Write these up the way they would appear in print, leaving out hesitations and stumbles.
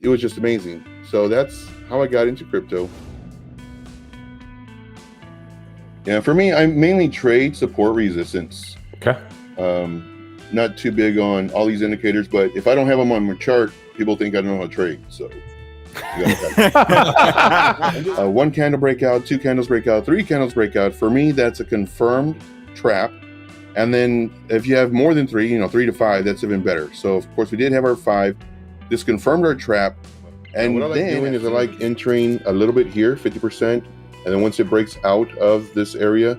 it was just amazing. So that's how I got into crypto. Yeah, for me, I mainly trade support resistance. Okay. Not too big on all these indicators, but if I don't have them on my chart, people think I don't know how to trade. So one candle breakout, 2 candles breakout, 3 candles breakout. For me, that's a confirmed trap. And then if you have more than 3, 3 to 5, that's even better. So of course we did have our 5. This confirmed our trap. And what I like doing is I like entering a little bit here, 50%. And then once it breaks out of this area,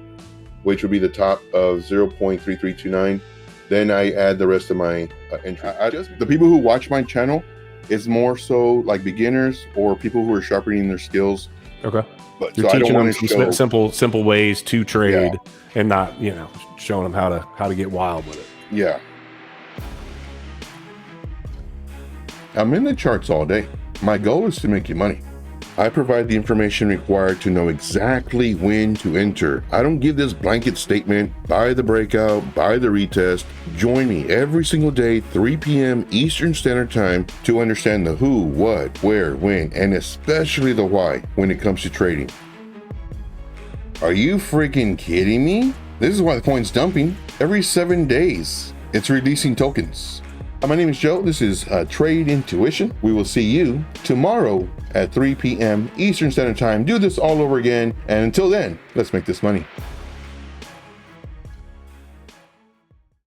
which would be the top of 0.3329, then I add the rest of my entry. The people who watch my channel is more so like beginners or people who are sharpening their skills. Okay. But you're so teaching them some simple ways to trade, and not, showing them how to get wild with it. Yeah. I'm in the charts all day. My goal is to make you money. I provide the information required to know exactly when to enter. I don't give this blanket statement, buy the breakout, buy the retest. Join me every single day, 3 p.m. Eastern Standard Time, to understand the who, what, where, when, and especially the why when it comes to trading. Are you freaking kidding me? This is why the coin's dumping. Every 7 days, it's releasing tokens. My name is Joe. This is TradeIntuition. We will see you tomorrow at 3 p.m. Eastern Standard Time. Do this all over again. And until then, let's make this money.